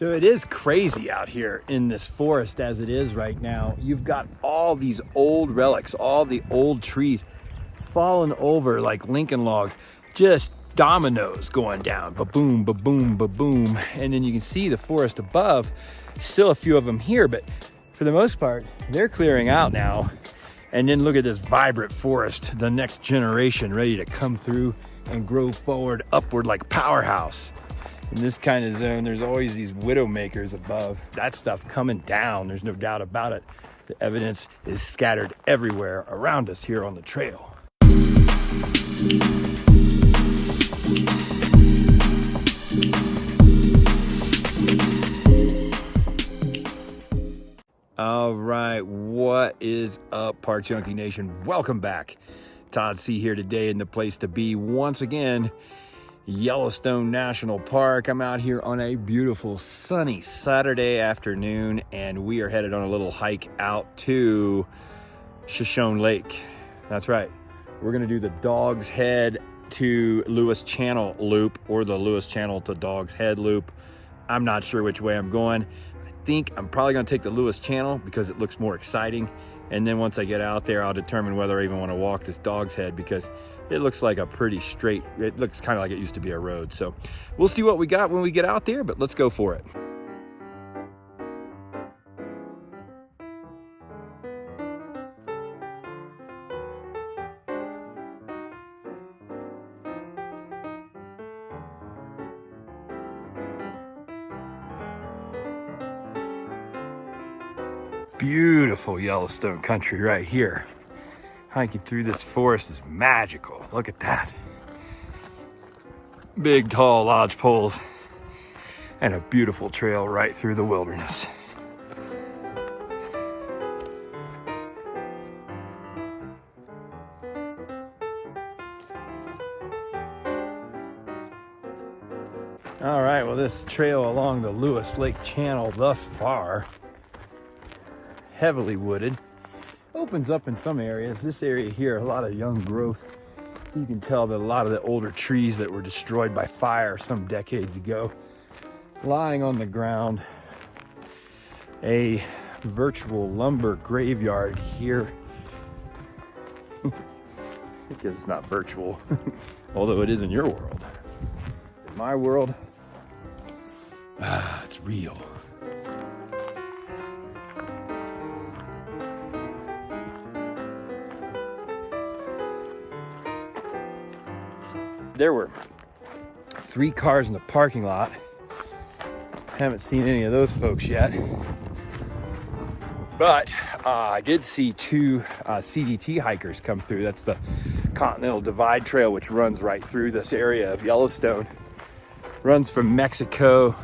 So it is crazy out here in this forest as it is right now. You've got all these old relics, all the old trees fallen over like Lincoln logs, just dominoes going down, ba-boom, ba-boom, ba-boom. And then you can see the forest above, still a few of them here, but for the most part, they're clearing out now. And then look at this vibrant forest, the next generation ready to come through and grow forward, upward like a powerhouse. In this kind of zone, there's always these widow makers above. That stuff coming down, there's no doubt about it. The evidence is scattered everywhere around us here on the trail. All right, what is up, Park Junkie Nation? Welcome back. Todd C here today in the place to be once again. Yellowstone National Park. I'm out here on a beautiful sunny Saturday afternoon and we are headed on a little hike out to Shoshone Lake. That's right. We're gonna do the Dog's Head to Lewis Channel loop or the Lewis Channel to Dog's Head loop. I'm not sure which way I'm going. I think I'm probably gonna take the Lewis Channel because it looks more exciting. And then once I get out there, I'll determine whether I even want to walk this Dog's Head because it looks like a pretty straight, it looks kind of like it used to be a road. So we'll see what we got when we get out there, but let's go for it. Beautiful Yellowstone country right here. Hiking through this forest is magical. Look at that. Big, tall lodge poles and a beautiful trail right through the wilderness. All right, well, this trail along the Lewis Lake Channel thus far, heavily wooded, opens up in some areas. This area here, a lot of young growth. You can tell that a lot of the older trees that were destroyed by fire some decades ago lying on the ground. A virtual lumber graveyard here. Because it's not virtual, although it is in your world. In my world, it's real. There were 3 cars in the parking lot. Haven't seen any of those folks yet. But I did see 2 CDT hikers come through. That's the Continental Divide Trail, which runs right through this area of Yellowstone. Runs from Mexico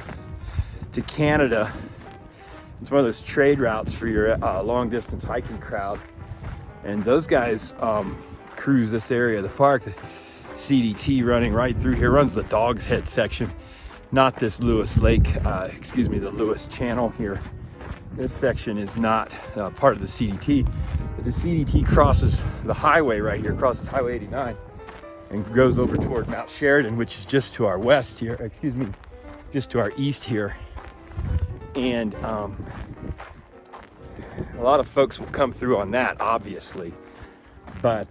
to Canada. It's one of those trade routes for your long distance hiking crowd. And those guys cruise this area of the park. CDT running right through here, runs the Dog's Head section, not this Lewis Lake, the Lewis Channel here. This section is not part of the CDT, but the CDT crosses the highway right here, crosses Highway 89 and goes over toward Mount Sheridan, which is just to our west here, just to our east here. And a lot of folks will come through on that, obviously, but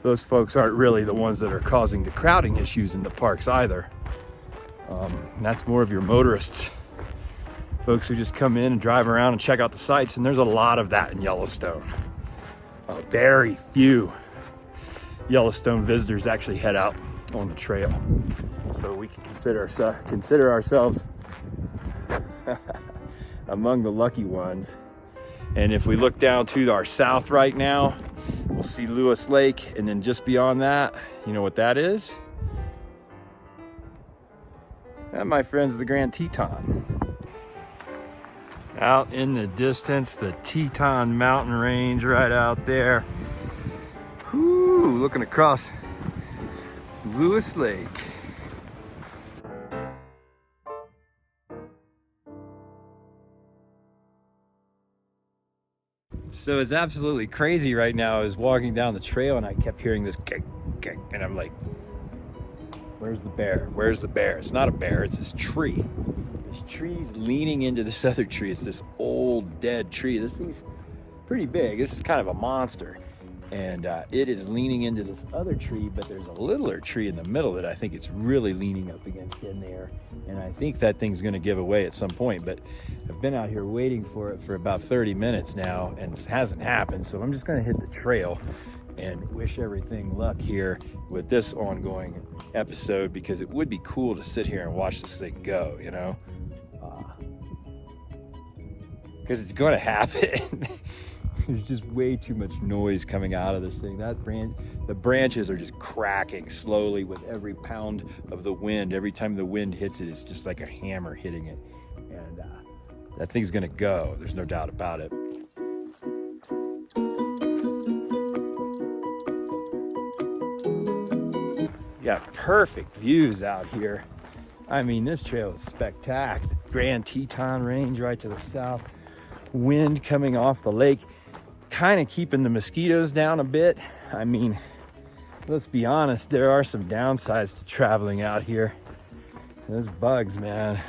those folks aren't really the ones that are causing the crowding issues in the parks either. That's more of your motorists. Folks who just come in and drive around and check out the sights, and there's a lot of that in Yellowstone. Very few Yellowstone visitors actually head out on the trail. So we can consider ourselves among the lucky ones. And if we look down to our south right now, we'll see Lewis Lake, and then just beyond that, you know what that is? That, my friends, is the Grand Teton. Out in the distance, the Teton mountain range right out there. Whoo, looking across Lewis Lake. So it's absolutely crazy right now. I was walking down the trail and I kept hearing this gek, gek, and I'm like, Where's the bear? Where's the bear? It's not a bear, it's this tree. This tree's leaning into this other tree. It's this old dead tree. This thing's pretty big. This is kind of a monster. And it is leaning into this other tree, but there's a littler tree in the middle that I think it's really leaning up against in there. And I think that thing's gonna give away at some point, but I've been out here waiting for it for about 30 minutes now, and it hasn't happened. So I'm just gonna hit the trail and wish everything luck here with this ongoing episode, because it would be cool to sit here and watch this thing go, you know? Because it's gonna happen. There's just way too much noise coming out of this thing. The branches are just cracking slowly with every pound of the wind. Every time the wind hits it, it's just like a hammer hitting it. And that thing's gonna go. There's no doubt about it. Got perfect views out here. I mean, this trail is spectacular. Grand Teton Range right to the south. Wind coming off the lake, kind of keeping the mosquitoes down a bit. I mean, let's be honest, there are some downsides to traveling out here. Those bugs, man.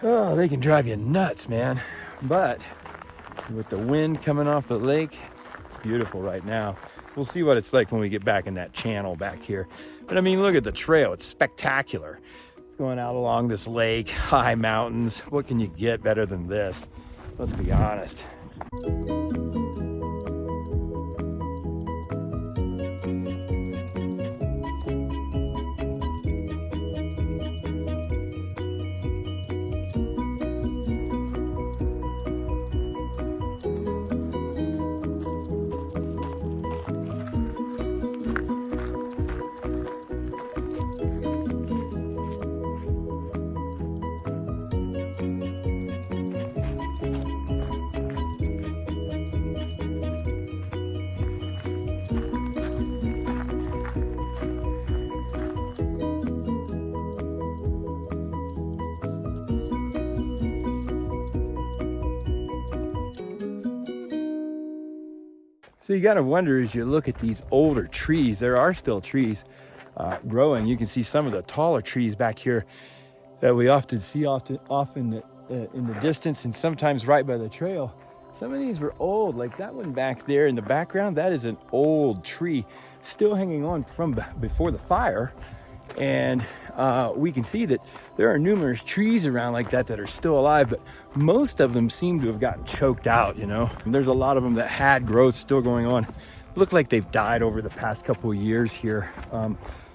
Oh, they can drive you nuts, man. But with the wind coming off the lake, it's beautiful right now. We'll see what it's like when we get back in that channel back here. But I mean, look at the trail. It's spectacular. It's going out along this lake, high mountains. What can you get better than this? Let's be honest. So you got to wonder, as you look at these older trees, there are still trees growing. You can see some of the taller trees back here that we often see in the distance, and sometimes right by the trail. Some of these were old, like that one back there in the background. That is an old tree still hanging on from before the fire. And we can see that there are numerous trees around like that that are still alive, but most of them seem to have gotten choked out, you know. And there's a lot of them that had growth still going on. Look like they've died over the past couple of years here.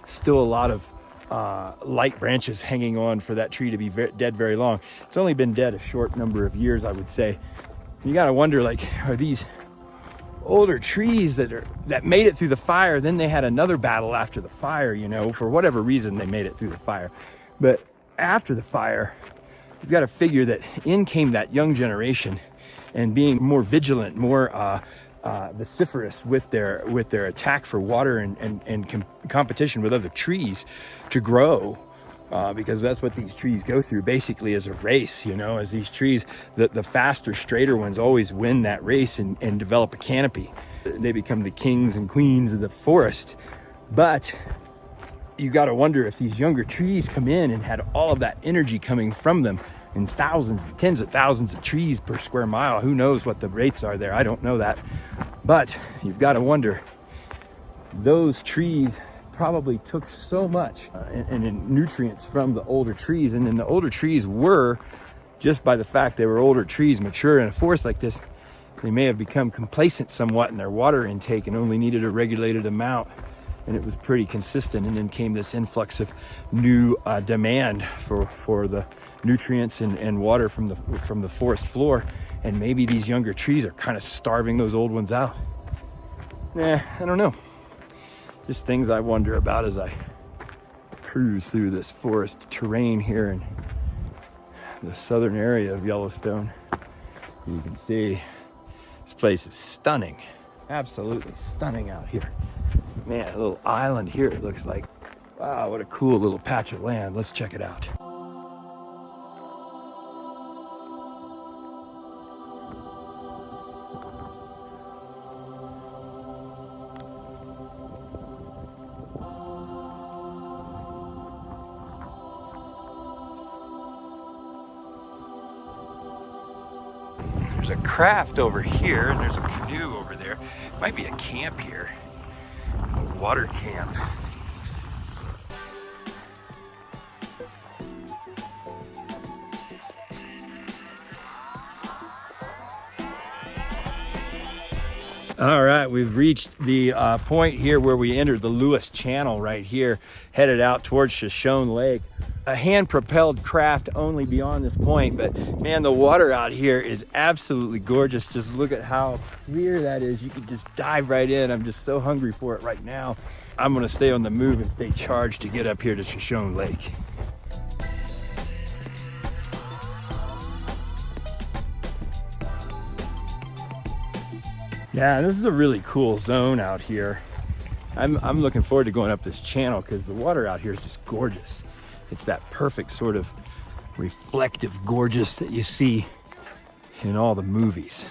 Still a lot of light branches hanging on for that tree to be dead very long. It's only been dead a short number of years, I would say. You gotta wonder, like, are these older trees that made it through the fire? Then they had another battle after the fire, you know, for whatever reason they made it through the fire. But after the fire, you've got to figure that in came that young generation, and being more vigilant, more vociferous with their attack for water and competition with other trees to grow. Because that's what these trees go through basically as a race, you know, as these trees, the faster, straighter ones always win that race and develop a canopy. They become the kings and queens of the forest. But you got to wonder if these younger trees come in and had all of that energy coming from them in thousands, tens of thousands of trees per square mile. Who knows what the rates are there? I don't know that. But you've got to wonder, those trees probably took so much and nutrients from the older trees, and then the older trees were, just by the fact they were older trees mature in a forest like this, they may have become complacent somewhat in their water intake and only needed a regulated amount, and it was pretty consistent. And then came this influx of new demand for the nutrients and water from the forest floor, and maybe these younger trees are kind of starving those old ones out. I don't know. Just things I wonder about as I cruise through this forest terrain here in the southern area of Yellowstone. You can see this place is stunning, absolutely stunning out here. Man, a little island here it looks like. Wow, what a cool little patch of land. Let's check it out. a craft over here, and there's a canoe over there. Might be a camp here, a water camp. All right, we've reached the point here where we entered the Lewis Channel right here, headed out towards Shoshone Lake. A hand-propelled craft only beyond this point, but man, the water out here is absolutely gorgeous. Just look at how clear that is. You can just dive right in. I'm just so hungry for it right now. I'm gonna stay on the move and stay charged to get up here to Shoshone Lake. Yeah, this is a really cool zone out here. I'm looking forward to going up this channel because the water out here is just gorgeous. It's that perfect sort of reflective gorgeous that you see in all the movies.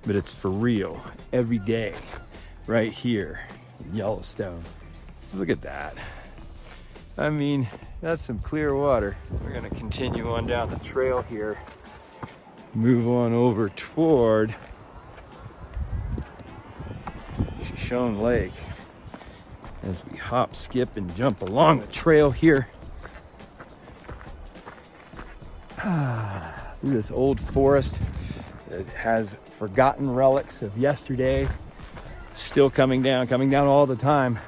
But it's for real, every day, right here in Yellowstone. So look at that. I mean, that's some clear water. We're gonna continue on down the trail here, move on over toward Shoshone Lake as we hop, skip, and jump along the trail here. Through this old forest that has forgotten relics of yesterday, still coming down all the time.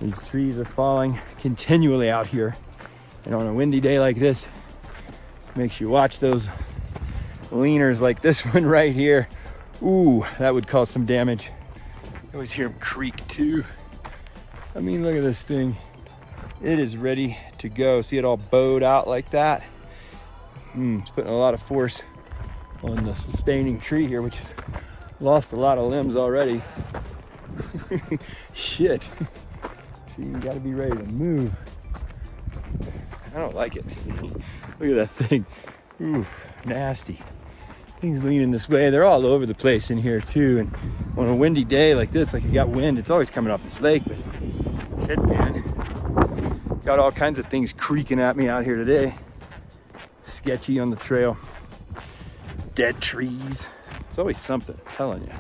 These trees are falling continually out here, and on a windy day like this, makes you watch those leaners like this one right here. Ooh, that would cause some damage. I always hear them creak too. I mean, look at this thing. It is ready to go. See it all bowed out like that? It's putting a lot of force on the sustaining tree here, which has lost a lot of limbs already. Shit. See, you gotta be ready to move. I don't like it. Look at that thing. Ooh, nasty. Things leaning this way. They're all over the place in here too. And on a windy day like this, like you got wind, it's always coming off this lake. But shit, man, got all kinds of things creaking at me out here today. Sketchy on the trail. Dead trees. It's always something, I'm telling you.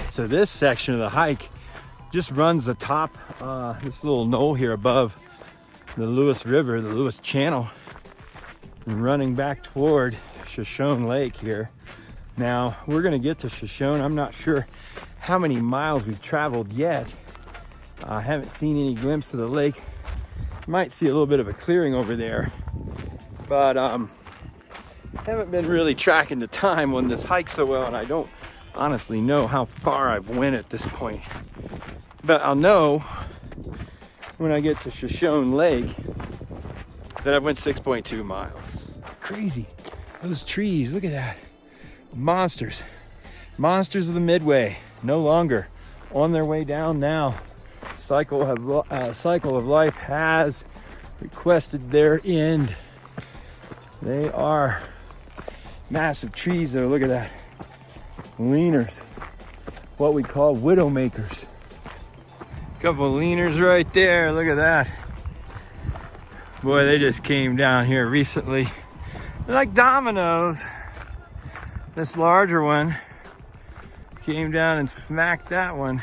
So this section of the hike just runs the top, this little knoll here above the Lewis River, the Lewis Channel, and running back toward Shoshone Lake here. Now, we're gonna get to Shoshone. I'm not sure how many miles we've traveled yet. I haven't seen any glimpse of the lake. Might see a little bit of a clearing over there, but haven't been really tracking the time on this hike so well, and I don't honestly know how far I've went at this point. But I'll know when I get to Shoshone Lake that I went 6.2 miles. Crazy. Those trees, look at that. Monsters. Monsters of the Midway. No longer on their way down now. Cycle of life has requested their end. They are massive trees there. Look at that. Leaners, what we call widow makers. Couple leaners right there, look at that. Boy, they just came down here recently. They're like dominoes. This larger one came down and smacked that one.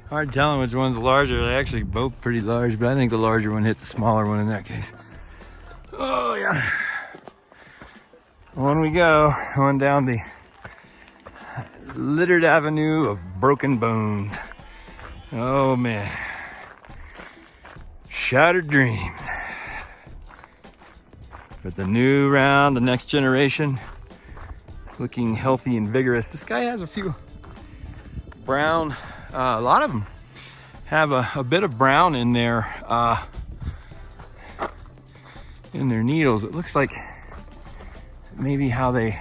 Hard telling which one's larger. They're actually both pretty large, but I think the larger one hit the smaller one in that case. Oh yeah. On we go, on down the littered avenue of broken bones. Oh man. Shattered dreams. But the new round, the next generation, looking healthy and vigorous. This guy has a few brown. A lot of them have a bit of brown in their needles. It looks like maybe how the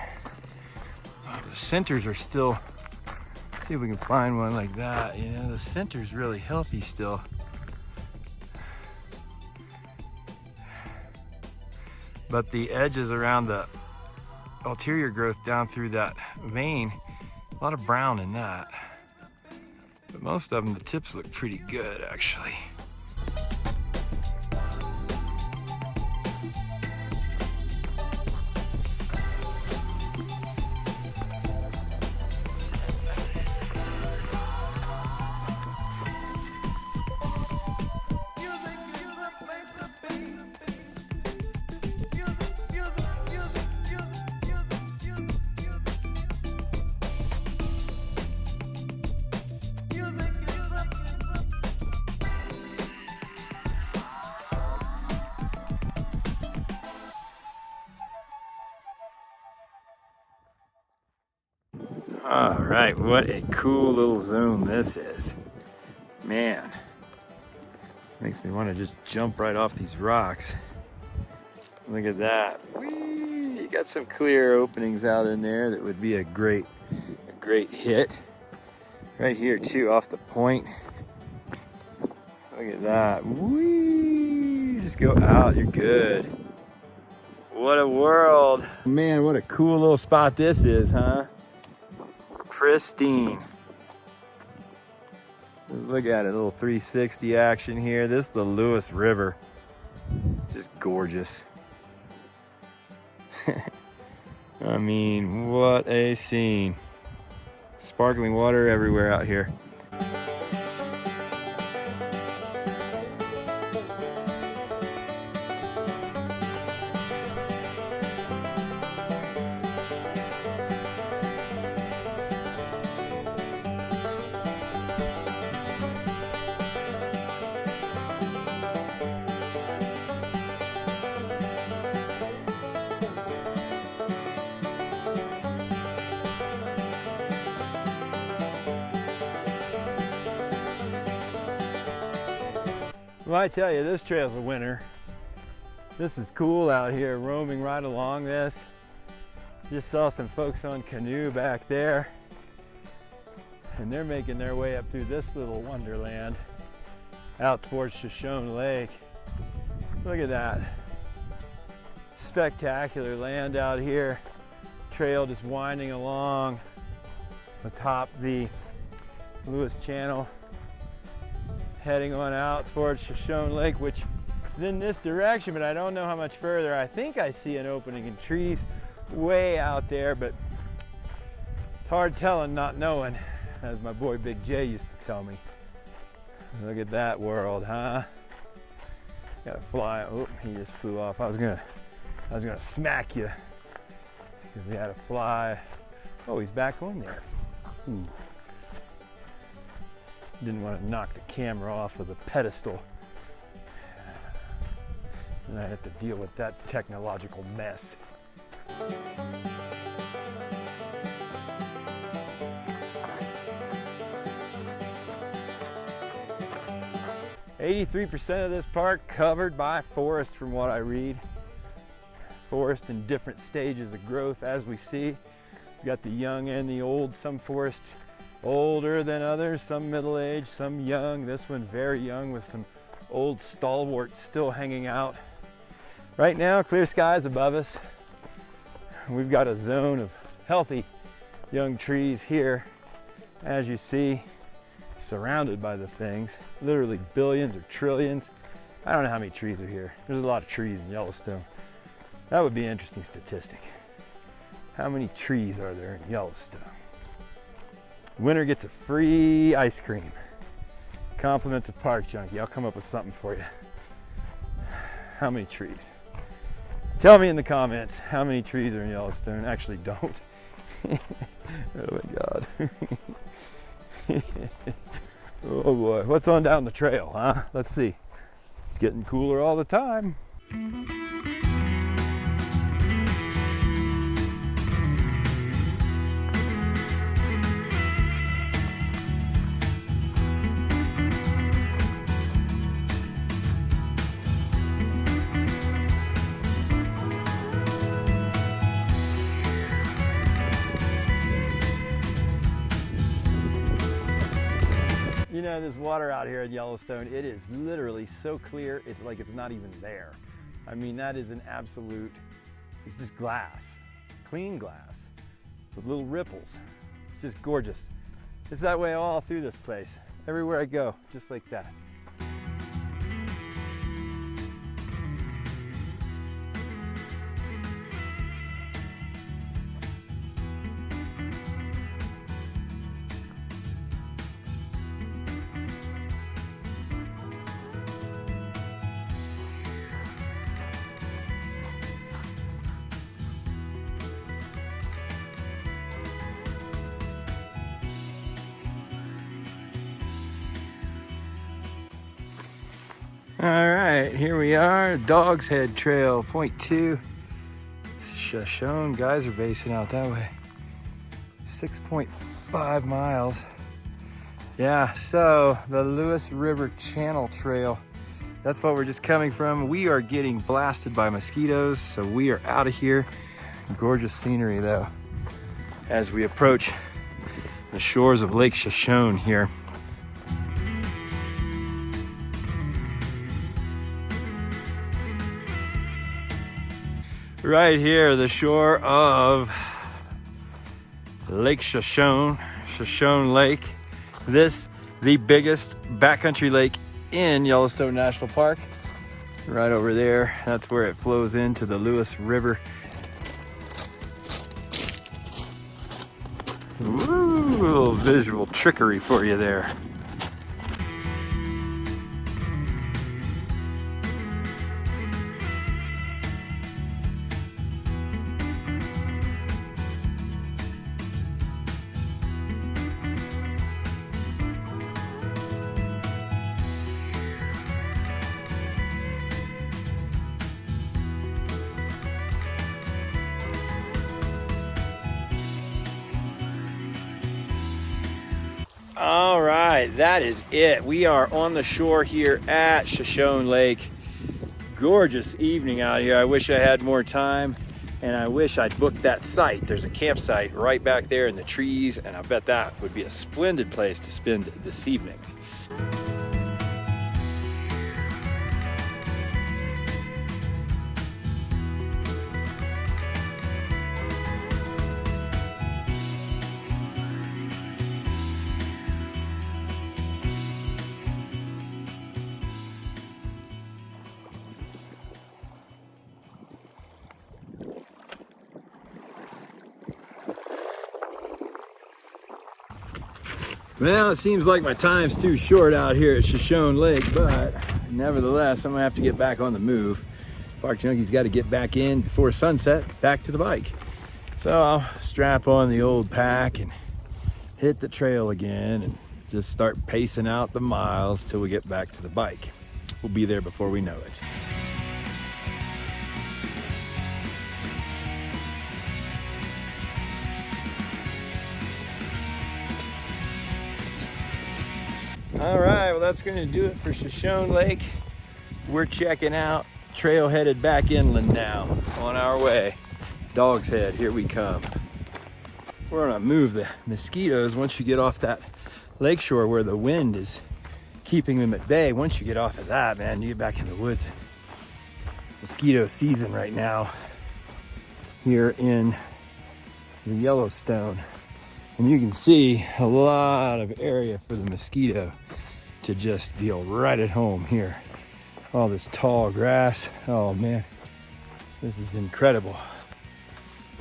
centers are still. Let's see if we can find one like that. You know, the center's really healthy still. But the edges around the ulterior growth down through that vein, a lot of brown in that. But most of them, the tips look pretty good actually. All right, what a cool little zone this is. Man, makes me want to just jump right off these rocks. Look at that. Whee! You got some clear openings out in there that would be a great hit. Right here too, off the point. Look at that. Whee! Just go out, you're good. What a world. Man, what a cool little spot this is, huh? Pristine. Just look at it, a little 360 action here. This is the Lewis River. It's just gorgeous. I mean, what a scene. Sparkling water everywhere out here. Well, I tell you, this trail's a winner. This is cool out here, roaming right along this. Just saw some folks on canoe back there, and they're making their way up through this little wonderland out towards Shoshone Lake. Look at that. Spectacular land out here. Trail just winding along atop the Lewis Channel, heading on out towards Shoshone Lake, which is in this direction, but I don't know how much further. I think I see an opening in trees way out there, but it's hard telling not knowing, as my boy Big J used to tell me. Look at that world, huh? Gotta fly. Oh, he just flew off. I was gonna smack you because we had to fly. Oh, he's back on there. Ooh. Didn't want to knock the camera off of the pedestal. And I had to deal with that technological mess. "83% of this park covered by forest," from what I read. Forest in different stages of growth, as we see. We got the young and the old. Some forests older than others, some middle-aged, some young. This one very young with some old stalwarts still hanging out. Right now, clear skies above us. We've got a zone of healthy young trees here, as you see, surrounded by the things. Literally billions or trillions. I don't know how many trees are here. There's a lot of trees in Yellowstone. That would be an interesting statistic. How many trees are there in Yellowstone? Winner gets a free ice cream. Compliments of Park Junkie. I'll come up with something for you. How many trees? Tell me in the comments how many trees are in Yellowstone. Actually, don't. Oh my God. Oh boy, what's on down the trail, huh? Let's see. It's getting cooler all the time. know, this water out here at Yellowstone, it is literally so clear, it's like it's not even there. I mean, that is an absolute, it's just glass, clean glass with little ripples. It's just gorgeous. It's that way all through this place. Everywhere I go, just like that. All right, here we are, Dog's Head Trail, point 2. Shoshone Geyser Basin out that way. 6.5 miles. Yeah, so the Lewis River Channel Trail, that's what we're just coming from. We are getting blasted by mosquitoes, so we are out of here. Gorgeous scenery though, as we approach the shores of Lake Shoshone here. Right here, the shore of Lake Shoshone, Shoshone Lake. This, the biggest backcountry lake in Yellowstone National Park. Right over there, that's where it flows into the Lewis River. Ooh, a little visual trickery for you there. All right, that is it. We are on the shore here at Shoshone Lake. Gorgeous evening out here. I wish I had more time, and I wish I'd booked that site. There's a campsite right back there in the trees, and I bet that would be a splendid place to spend this evening. Well, it seems like my time's too short out here at Shoshone Lake, but nevertheless, I'm gonna have to get back on the move. Park Junkie's got to get back in before sunset, back to the bike. So I'll strap on the old pack and hit the trail again and just start pacing out the miles till we get back to the bike. We'll be there before we know it. All right, well, that's going to do it for Shoshone Lake. We're checking out, trail headed back inland now, on our way. Dog's Head, here we come. We're gonna move the mosquitoes once you get off that lakeshore where the wind is keeping them at bay. Once you get off of that, man, you get back in the woods. Mosquito season right now here in the Yellowstone. And you can see a lot of area for the mosquito to just feel right at home here. All this tall grass. Oh man, this is incredible.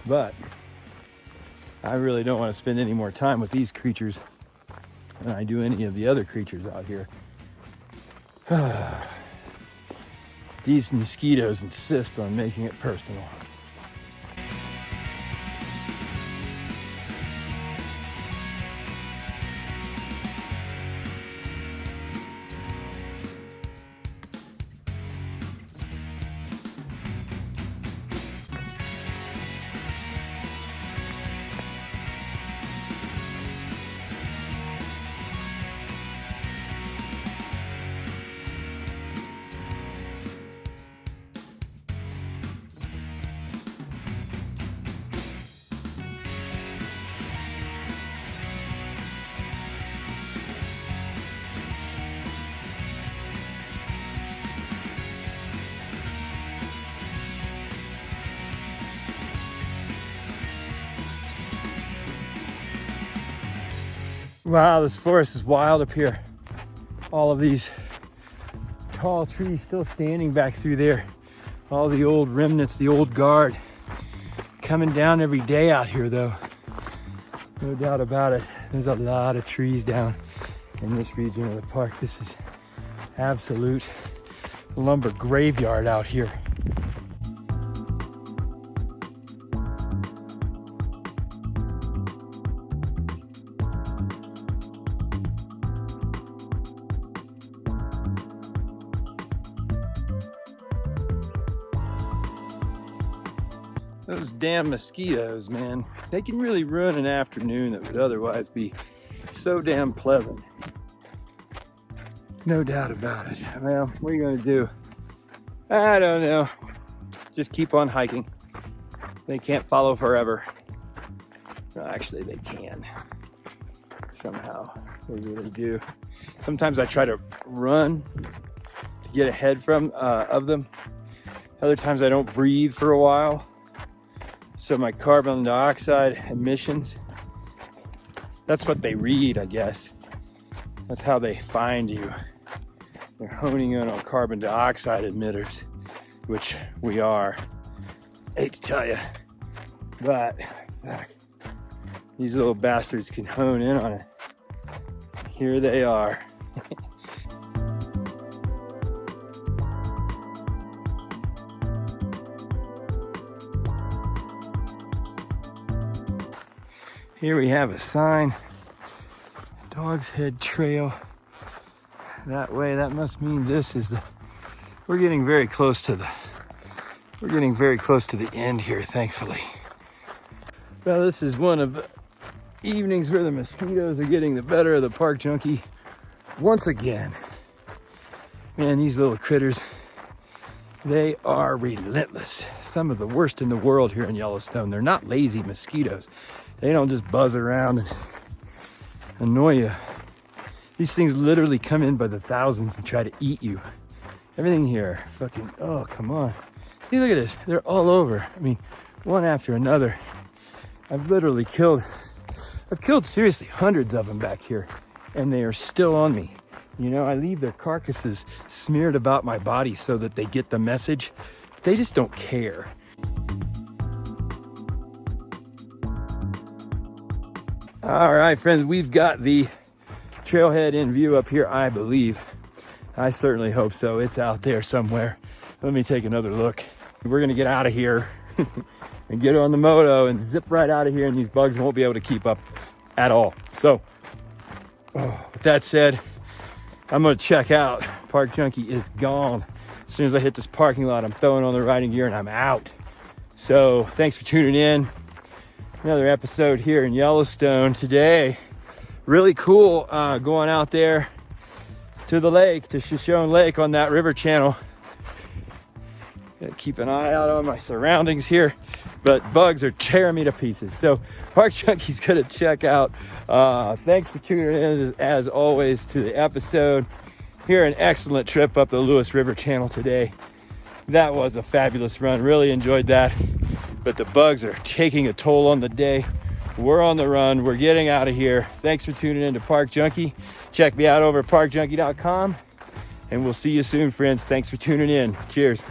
But I really don't want to spend any more time with these creatures than I do any of the other creatures out here. These mosquitoes insist on making it personal. Wow, this forest is wild up here. All of these tall trees still standing back through there. All the old remnants, the old guard. Coming down every day out here though. No doubt about it. There's a lot of trees down in this region of the park. This is absolute lumber graveyard out here. Those damn mosquitoes, man. They can really ruin an afternoon that would otherwise be so damn pleasant. No doubt about it. Well, what are you gonna do? I don't know. Just keep on hiking. They can't follow forever. Well, actually, they can. Somehow, they really do. Sometimes I try to run to get ahead of them. Other times I don't breathe for a while. So my carbon dioxide emissions, that's what they read, I guess. That's how they find you. They're honing in on carbon dioxide emitters, which we are. Hate to tell you, but these little bastards can hone in on it. Here they are. Here we have a sign, Dog's Head Trail. That way, that must mean this is we're getting very close to the end here, thankfully. Well, this is one of the evenings where the mosquitoes are getting the better of the park junkie once again. Man, these little critters, they are relentless. Some of the worst in the world here in Yellowstone. They're not lazy mosquitoes. They don't just buzz around and annoy you. These things literally come in by the thousands and try to eat you. Everything here, fucking, oh, come on. See, look at this. They're all over. I mean, one after another. I've killed seriously hundreds of them back here, and they are still on me. You know, I leave their carcasses smeared about my body so that they get the message. They just don't care. All right, friends, we've got the trailhead in view up here, I believe. I certainly hope so. It's out there somewhere. Let me take another look. We're gonna get out of here and get on the moto and zip right out of here, and these bugs won't be able to keep up at all. So, with that said, I'm gonna check out. Park Junkie is gone. As soon as I hit this parking lot, I'm throwing on the riding gear and I'm out. So, thanks for tuning in. Another episode here in Yellowstone today. Really cool going out there to the lake, to Shoshone Lake on that river channel. Gotta keep an eye out on my surroundings here, but bugs are tearing me to pieces. So Park Junkie's gonna check out. Thanks for tuning in as always to the episode. Here, an excellent trip up the Lewis River channel today. That was a fabulous run, really enjoyed that. But the bugs are taking a toll on the day. We're on the run. We're getting out of here. Thanks for tuning in to Park Junkie. Check me out over at parkjunkie.com. And we'll see you soon, friends. Thanks for tuning in. Cheers.